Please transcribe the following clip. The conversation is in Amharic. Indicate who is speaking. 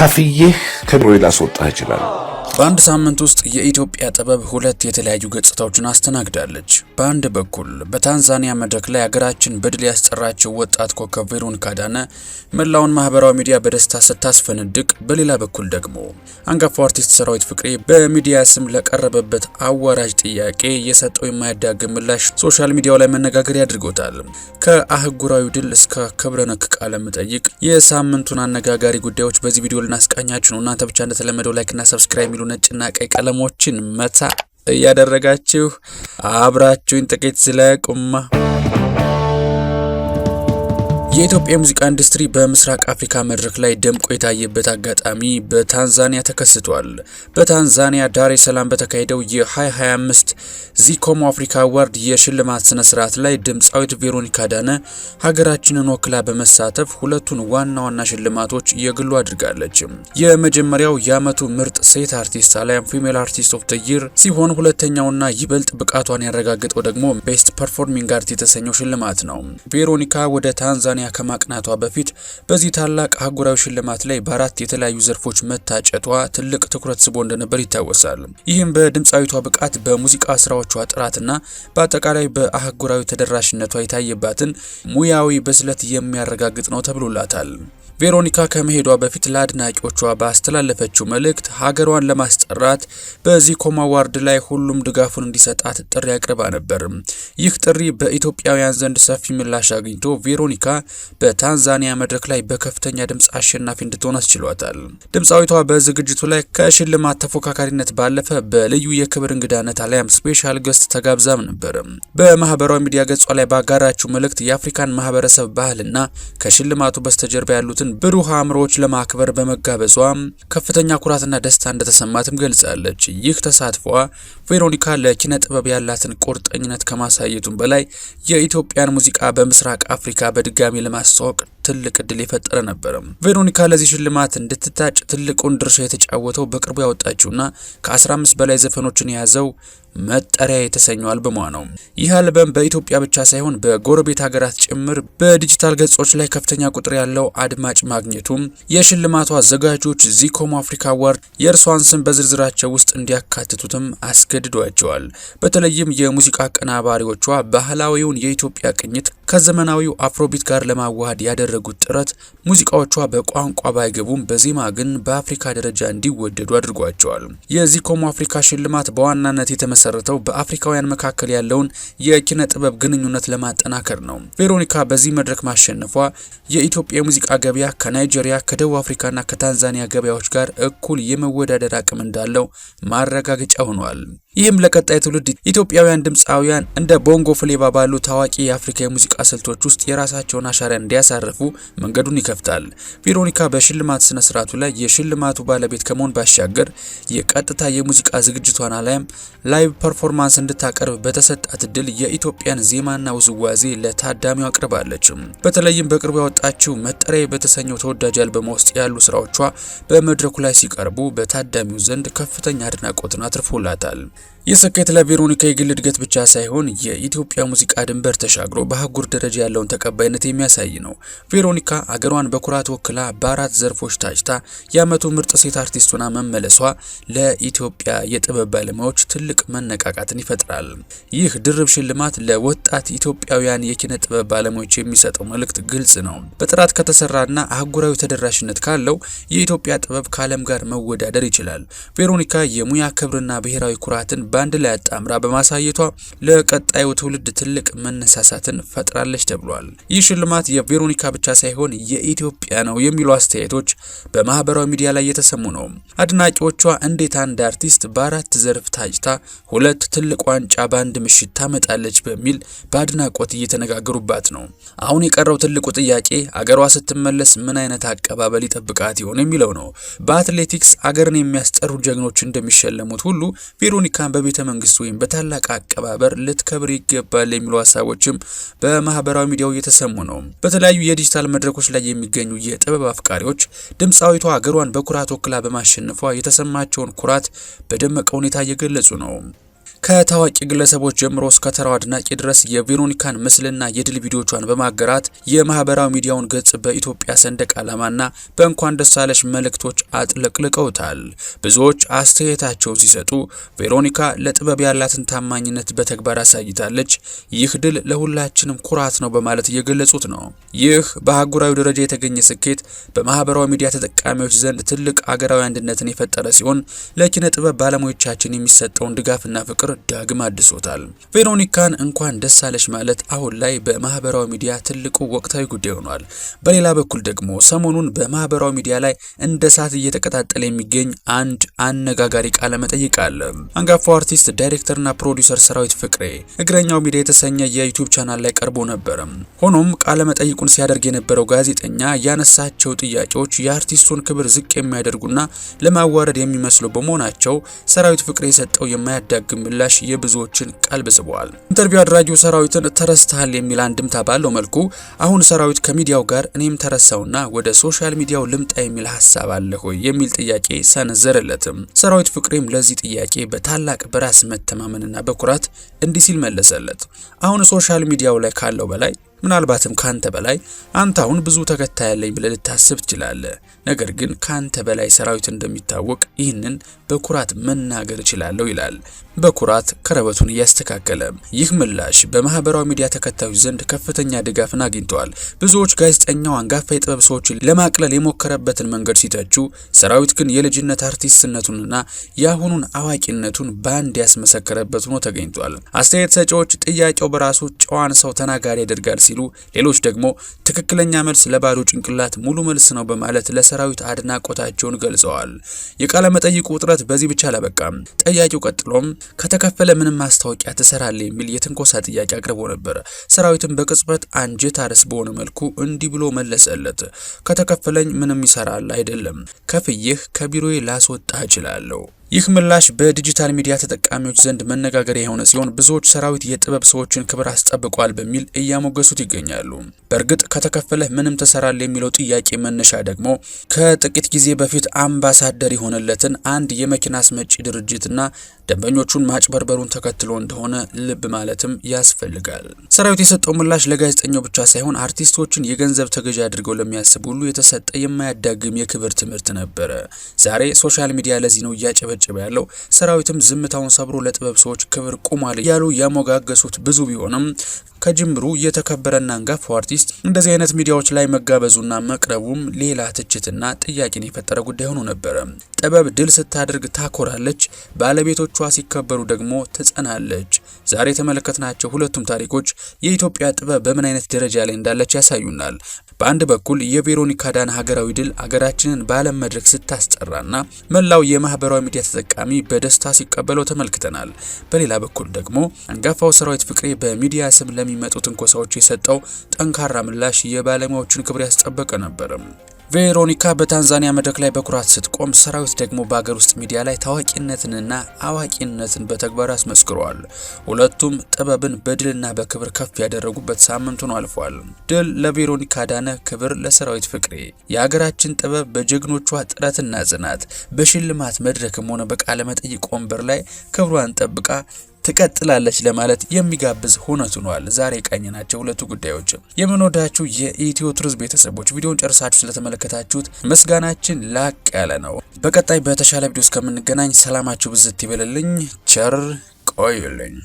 Speaker 1: ከፍዬ ከቢሮዬ ላስወጣህ ይችላል።
Speaker 2: በአንድ ሳምንት ውስጥ የኢትዮጵያ ጥበብ ሁለት የተለያዩ ገጽታዎችን አስተናግዳለች። በአንድ በኩል በታንዛኒያ መድረክ ላይ ሀገራችን በድል ያስጠራችው ወጣት ኮከብ ቬሮኒካ አዳነ መላውን ማህበራዊ ሚዲያ በደስታ ስታስፈነድቅ፣ በሌላ በኩል ደግሞ አንጋፋው አርቲስት ሰራዊት ፍቅሬ በሚዲያ ስም ለቀረበበት አዋራጅ ጥያቄ የሰጠው የማያዳግም ምላሽ ሶሻል ሚዲያው ላይ መነጋገሪያ አድርጎታል። ከአህጉራዊ ድል እስከ ክብረ ነክ ቃለ መጠይቅ የሳምንቱን አነጋጋሪ ጉዳዮች በዚህ ቪዲዮ ልናስቃኛችሁ ነው። እናንተ ብቻ እንደተለመደው ላይክና ሰብስክራይብ ነጭና ቀይ ቀለሞችን መታ እያደረጋችሁ አብራችሁን ጥቂት ዝለቁማ። የኢትዮጵያ ሙዚቃ ኢንዱስትሪ በምስራቅ አፍሪካ መድረክ ላይ ደምቆ የታየበት አጋጣሚ በታንዛኒያ ተከስቷል። በታንዛኒያ ዳሬ ሰላም በተካሄደው የ2025 ዚኮሞ አፍሪካ አዋርድ የሽልማት ስነ ስርዓት ላይ ድምፃዊት ቬሮኒካ አዳነ ሀገራችንን ወክላ በመሳተፍ ሁለቱን ዋና ዋና ሽልማቶች የግሉ አድርጋለች። የመጀመሪያው የዓመቱ ምርጥ ሴት አርቲስት አሊያም ፊሜል አርቲስት ኦፍ ዘ ይር ሲሆን ሁለተኛውና ይበልጥ ብቃቷን ያረጋገጠው ደግሞ ቤስት ፐርፎርሚንግ አርት የተሰኘው ሽልማት ነው። ቬሮኒካ ወደ ታንዛኒያ ከማቅናቷ በፊት በዚህ ታላቅ አህጉራዊ ሽልማት ላይ በአራት የተለያዩ ዘርፎች መታጨቷ ትልቅ ትኩረት ስቦ እንደነበር ይታወሳል። ይህም በድምፃዊቷ ብቃት፣ በሙዚቃ ስራዎቿ ጥራትና በአጠቃላይ በአህጉራዊ ተደራሽነቷ የታየባትን ሙያዊ ብስለት የሚያረጋግጥ ነው ተብሎላታል። ቬሮኒካ ከመሄዷ በፊት ለአድናቂዎቿ ባስተላለፈችው መልእክት ሀገሯን ለማስጠራት በዚኮሞ አዋርድ ላይ ሁሉም ድጋፉን እንዲሰጣት ጥሪ አቅርባ ነበር። ይህ ጥሪ በኢትዮጵያውያን ዘንድ ሰፊ ምላሽ አግኝቶ ቬሮኒካ በታንዛኒያ መድረክ ላይ በከፍተኛ ድምፅ አሸናፊ እንድትሆን አስችሏታል። ድምፃዊቷ በዝግጅቱ ላይ ከሽልማት ተፎካካሪነት ባለፈ በልዩ የክብር እንግዳነት አሊያም ስፔሻል ገስት ተጋብዛም ነበር። በማህበራዊ ሚዲያ ገጿ ላይ ባጋራችው መልእክት የአፍሪካን ማህበረሰብ ባህልና ከሽልማቱ በስተጀርባ ያሉትን ብሩህ አእምሮዎች ለማክበር በመጋበዟ ከፍተኛ ኩራትና ደስታ እንደተሰማትም ገልጻለች። ይህ ተሳትፏ ቬሮኒካ ለኪነ ጥበብ ያላትን ቁርጠኝነት ከማሳየቱም በላይ የኢትዮጵያን ሙዚቃ በምስራቅ አፍሪካ በድጋሚ ለማስተዋወቅ ትልቅ እድል የፈጠረ ነበር። ቬሮኒካ ለዚህ ሽልማት እንድትታጭ ትልቁን ድርሻ የተጫወተው በቅርቡ ያወጣችውና ከ15 በላይ ዘፈኖችን የያዘው መጠሪያ የተሰኘው አልበሟ ነው። ይህ አልበም በኢትዮጵያ ብቻ ሳይሆን በጎረቤት ሀገራት ጭምር በዲጂታል ገጾች ላይ ከፍተኛ ቁጥር ያለው አድማጭ ማግኘቱም የሽልማቱ አዘጋጆች ዚኮሞ አፍሪካ አዋርድ የእርሷን ስም በዝርዝራቸው ውስጥ እንዲያካትቱትም አስገድዷቸዋል። በተለይም የሙዚቃ አቀናባሪዎቿ ባህላዊውን የኢትዮጵያ ቅኝት ከዘመናዊው አፍሮቢት ጋር ለማዋሃድ ያደረጉት ጥረት ሙዚቃዎቿ በቋንቋ ባይገቡም በዜማ ግን በአፍሪካ ደረጃ እንዲወደዱ አድርጓቸዋል። የዚኮሞ አፍሪካ ሽልማት በዋናነት የተመሰረተው በአፍሪካውያን መካከል ያለውን የኪነ ጥበብ ግንኙነት ለማጠናከር ነው። ቬሮኒካ በዚህ መድረክ ማሸነፏ የኢትዮጵያ የሙዚቃ ገበያ ከናይጄሪያ፣ ከደቡብ አፍሪካና ከታንዛኒያ ገበያዎች ጋር እኩል የመወዳደር አቅም እንዳለው ማረጋገጫ ሆኗል። ይህም ለቀጣይ ትውልድ ኢትዮጵያውያን ድምፃውያን እንደ ቦንጎ ፍሌቫ ባሉ ታዋቂ የአፍሪካ የሙዚቃ ስልቶች ውስጥ የራሳቸውን አሻራ እንዲያሳርፉ መንገዱን ይከፍታል። ቬሮኒካ በሽልማት ስነ ስርዓቱ ላይ የሽልማቱ ባለቤት ከመሆን ባሻገር የቀጥታ የሙዚቃ ዝግጅቷን አላይም ላይቭ ፐርፎርማንስ እንድታቀርብ በተሰጣት እድል የኢትዮጵያን ዜማና ውዝዋዜ ለታዳሚው አቅርባለች። በተለይም በቅርቡ ያወጣችው መጠሪያ በተሰኘው ተወዳጅ አልበም ውስጥ ያሉ ስራዎቿ በመድረኩ ላይ ሲቀርቡ በታዳሚው ዘንድ ከፍተኛ አድናቆትን አትርፎላታል። የስኬት ለቬሮኒካ የግል እድገት ብቻ ሳይሆን የኢትዮጵያ ሙዚቃ ድንበር ተሻግሮ በአህጉር ደረጃ ያለውን ተቀባይነት የሚያሳይ ነው። ቬሮኒካ አገሯን በኩራት ወክላ በአራት ዘርፎች ታጭታ የዓመቱ ምርጥ ሴት አርቲስት ሆና መመለሷ ለኢትዮጵያ የጥበብ ባለሙያዎች ትልቅ መነቃቃትን ይፈጥራል። ይህ ድርብ ሽልማት ለወጣት ኢትዮጵያውያን የኪነ ጥበብ ባለሙያዎች የሚሰጠው መልእክት ግልጽ ነው። በጥራት ከተሰራና አህጉራዊ ተደራሽነት ካለው የኢትዮጵያ ጥበብ ከዓለም ጋር መወዳደር ይችላል። ቬሮኒካ የሙያ ክብርና ብሔራዊ ኩራትን በአንድ ላይ አጣምራ በማሳየቷ ለቀጣዩ ትውልድ ትልቅ መነሳሳትን ፈጥራለች ተብሏል። ይህ ሽልማት የቬሮኒካ ብቻ ሳይሆን የኢትዮጵያ ነው የሚሉ አስተያየቶች በማህበራዊ ሚዲያ ላይ የተሰሙ ነው። አድናቂዎቿ እንዴት አንድ አርቲስት በአራት ዘርፍ ታጭታ ሁለት ትልቅ ዋንጫ በአንድ ምሽት ታመጣለች በሚል በአድናቆት እየተነጋገሩባት ነው። አሁን የቀረው ትልቁ ጥያቄ አገሯ ስትመለስ ምን አይነት አቀባበል ይጠብቃት ይሆን የሚለው ነው። በአትሌቲክስ አገርን የሚያስጠሩ ጀግኖች እንደሚሸለሙት ሁሉ ቬሮኒካ በቤተ መንግስት ወይም በታላቅ አቀባበር ልትከብር ይገባል የሚሉ ሀሳቦችም በማህበራዊ ሚዲያው እየተሰሙ ነው። በተለያዩ የዲጂታል መድረኮች ላይ የሚገኙ የጥበብ አፍቃሪዎች ድምፃዊቷ ሀገሯን በኩራት ወክላ በማሸነፏ የተሰማቸውን ኩራት በደመቀ ሁኔታ እየገለጹ ነው። ከታዋቂ ግለሰቦች ጀምሮ እስከ ተራው አድናቂ ድረስ የቬሮኒካን ምስልና የድል ቪዲዮቿን በማጋራት የማህበራዊ ሚዲያውን ገጽ በኢትዮጵያ ሰንደቅ ዓላማና በእንኳን ደስ አለሽ መልእክቶች አጥለቅልቀውታል። ብዙዎች አስተያየታቸውን ሲሰጡ ቬሮኒካ ለጥበብ ያላትን ታማኝነት በተግባር አሳይታለች፣ ይህ ድል ለሁላችንም ኩራት ነው በማለት እየገለጹት ነው። ይህ በአህጉራዊ ደረጃ የተገኘ ስኬት በማህበራዊ ሚዲያ ተጠቃሚዎች ዘንድ ትልቅ አገራዊ አንድነትን የፈጠረ ሲሆን ለኪነ ጥበብ ባለሙያዎቻችን የሚሰጠውን ድጋፍና ፍቅር ዳግም አድሶታል። ቬሮኒካን እንኳን ደስ አለሽ ማለት አሁን ላይ በማህበራዊ ሚዲያ ትልቁ ወቅታዊ ጉዳይ ሆኗል። በሌላ በኩል ደግሞ ሰሞኑን በማህበራዊ ሚዲያ ላይ እንደ እሳት እየተቀጣጠለ የሚገኝ አንድ አነጋጋሪ ቃለ መጠይቅ አለ። አንጋፋው አርቲስት ዳይሬክተርና ፕሮዲውሰር ሰራዊት ፍቅሬ እግረኛው ሚዲያ የተሰኘ የዩቲዩብ ቻናል ላይ ቀርቦ ነበር። ሆኖም ቃለ መጠይቁን ሲያደርግ የነበረው ጋዜጠኛ ያነሳቸው ጥያቄዎች የአርቲስቱን ክብር ዝቅ የሚያደርጉና ለማዋረድ የሚመስሉ በመሆናቸው ሰራዊት ፍቅሬ የሰጠው የማያዳግም ምላሽ የብዙዎችን ቀልብ ስቧል። ኢንተርቪው አድራጊው ሰራዊትን ተረስተሃል የሚል አንድምታ ባለው መልኩ አሁን ሰራዊት ከሚዲያው ጋር እኔም ተረሳውና ወደ ሶሻል ሚዲያው ልምጣ የሚል ሀሳብ አለ ሆይ የሚል ጥያቄ ሰነዘረለትም። ሰራዊት ፍቅሬም ለዚህ ጥያቄ በታላቅ በራስ መተማመንና በኩራት እንዲህ ሲል መለሰለት። አሁን ሶሻል ሚዲያው ላይ ካለው በላይ ምናልባትም ካንተ በላይ አንተ አሁን ብዙ ተከታይ ያለኝ ብለህ ልታስብ ትችላለህ። ነገር ግን ካንተ በላይ ሰራዊት እንደሚታወቅ ይህንን በኩራት መናገር እችላለሁ ይላል በኩራት ከረበቱን እያስተካከለ። ይህ ምላሽ በማህበራዊ ሚዲያ ተከታዮች ዘንድ ከፍተኛ ድጋፍን አግኝተዋል። ብዙዎች ጋዜጠኛው አንጋፋ የጥበብ ሰዎችን ለማቅለል የሞከረበትን መንገድ ሲተቹ፣ ሰራዊት ግን የልጅነት አርቲስትነቱንና የአሁኑን አዋቂነቱን ባንድ ያስመሰከረበት ሆኖ ተገኝቷል። አስተያየት ሰጪዎች ጥያቄው በራሱ ጨዋን ሰው ተናጋሪ ያደርጋል ሲሉ፣ ሌሎች ደግሞ ትክክለኛ መልስ ለባዶ ጭንቅላት ሙሉ መልስ ነው በማለት ለሰራዊት አድናቆታቸውን ገልጸዋል። የቃለ መጠይቁ ውጥረት በዚህ ብቻ አላበቃም። ጠያቂው ቀጥሎም ከተከፈለ ምንም ማስታወቂያ ትሰራለህ የሚል የትንኮሳ ጥያቄ አቅርቦ ነበር። ሰራዊትን በቅጽበት አንጀት አርስ በሆነ መልኩ እንዲህ ብሎ መለሰለት። ከተከፈለኝ ምንም ይሰራል አይደለም፣ ከፍዬህ ከቢሮዬ ላስወጣ እችላለሁ። ይህ ምላሽ በዲጂታል ሚዲያ ተጠቃሚዎች ዘንድ መነጋገሪያ የሆነ ሲሆን ብዙዎች ሰራዊት የጥበብ ሰዎችን ክብር አስጠብቋል በሚል እያሞገሱት ይገኛሉ። በእርግጥ ከተከፈለ ምንም ትሰራለህ የሚለው ጥያቄ መነሻ ደግሞ ከጥቂት ጊዜ በፊት አምባሳደር የሆነለትን አንድ የመኪና አስመጪ ድርጅትና ደንበኞቹን ማጭበርበሩን ተከትሎ እንደሆነ ልብ ማለትም ያስፈልጋል። ሰራዊት የሰጠው ምላሽ ለጋዜጠኛው ብቻ ሳይሆን አርቲስቶችን የገንዘብ ተገዢ አድርገው ለሚያስቡ ሁሉ የተሰጠ የማያዳግም የክብር ትምህርት ነበረ። ዛሬ ሶሻል ሚዲያ ለዚህ ነው እያጨበጨበ ያለው። ሰራዊትም ዝምታውን ሰብሮ ለጥበብ ሰዎች ክብር ቁሟል ያሉ ያሞጋገሱት ብዙ ቢሆንም ከጅምሩ የተከበረና አንጋፋው አርቲስት እንደዚህ አይነት ሚዲያዎች ላይ መጋበዙና መቅረቡም ሌላ ትችትና ጥያቄን የፈጠረ ጉዳይ ሆኖ ነበር። ጥበብ ድል ስታደርግ ታኮራለች፣ ባለቤቶቿ ሲከበሩ ደግሞ ትጸናለች። ዛሬ የተመለከትናቸው ሁለቱም ታሪኮች የኢትዮጵያ ጥበብ በምን አይነት ደረጃ ላይ እንዳለች ያሳዩናል። በአንድ በኩል የቬሮኒካ ዳና ሀገራዊ ድል አገራችንን በዓለም መድረክ ስታስጠራና መላው የማህበራዊ ሚዲያ ተጠቃሚ በደስታ ሲቀበለው ተመልክተናል። በሌላ በኩል ደግሞ አንጋፋው ሰራዊት ፍቅሬ በሚዲያ ስም ለሚመጡ ትንኮሳዎች የሰጠው ጠንካራ ምላሽ የባለሙያዎችን ክብር ያስጠበቀ ነበር። ቬሮኒካ በታንዛኒያ መድረክ ላይ በኩራት ስትቆም፣ ሰራዊት ደግሞ በአገር ውስጥ ሚዲያ ላይ ታዋቂነትንና አዋቂነትን በተግባር አስመስክረዋል። ሁለቱም ጥበብን በድልና በክብር ከፍ ያደረጉበት ሳምንት ሆኖ አልፏል። ድል ለቬሮኒካ ዳነ፣ ክብር ለሰራዊት ፍቅሬ። የሀገራችን ጥበብ በጀግኖቿ ጥረትና ጽናት በሽልማት መድረክም ሆነ በቃለ መጠይቅ ወንበር ላይ ክብሯን ጠብቃ ትቀጥላለች ለማለት የሚጋብዝ ሆነት ሆኗል። ዛሬ ቃኘናቸው ሁለቱ ጉዳዮች። የምንወዳችሁ የኢትዮ ቱሪዝም ቤተሰቦች ቪዲዮውን ጨርሳችሁ ስለተመለከታችሁት ምስጋናችን ላቅ ያለ ነው። በቀጣይ በተሻለ ቪዲዮ እስከምንገናኝ ሰላማችሁ ብዝት ይበልልኝ። ቸር ቆዩልኝ።